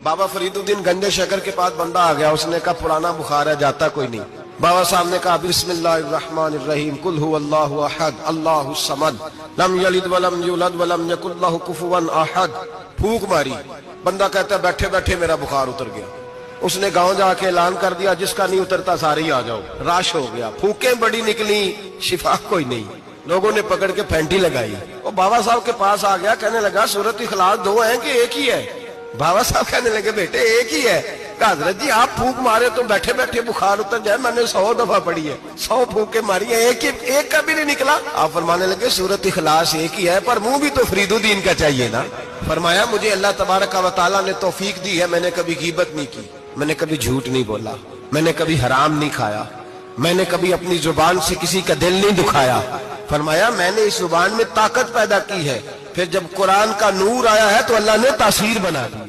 बाबा फरीदुद्दीन गंजे शकर के पास बंदा आ गया, उसने कहा पुराना बुखार है, जाता कोई नहीं। बाबा साहब ने कहा बिस्मिल्लाहिर्रहमानिर्रहीम कुल हुवल्लाहु अहद अल्लाहुस समद लम यलिद वलम यूलद वलम यकुल लहु कुफुवन अहद। फूंक मारी, बंदा कहता है बैठे बैठे मेरा बुखार उतर गया। उसने गांव जाके ऐलान कर दिया जिसका नहीं उतरता सारे ही आ जाओ। राश हो गया, फूकें बड़ी निकली, शिफा कोई नहीं। लोगों ने पकड़ के फैंटी लगाई। वो बाबा साहब के पास आ गया, कहने लगा सूरत इखलास दो हैं कि एक ही है? बाबा साहब कहने लगे बेटे एक ही है। हजरत जी आप फूंक मारे तो बैठे बैठे बुखार उतर जाए, मैंने 100 दफा पढ़ी है, 100 फूके मारी है, एक का भी नहीं निकला। आप फरमाने लगे सूरत इखलास एक ही है, पर मुंह भी तो फरीदुद्दीन का चाहिए ना। फरमाया मुझे अल्लाह तबारक व तआला ने तौफीक दी है, मैंने कभी गीबत नहीं की, मैंने कभी झूठ नहीं बोला, मैंने कभी हराम नहीं खाया, मैंने कभी अपनी जुबान से किसी का दिल नहीं दुखाया। फरमाया मैंने इस जुबान में ताकत पैदा की है। फिर जब कुरान का नूर आया है तो अल्लाह ने तासीर बना दी।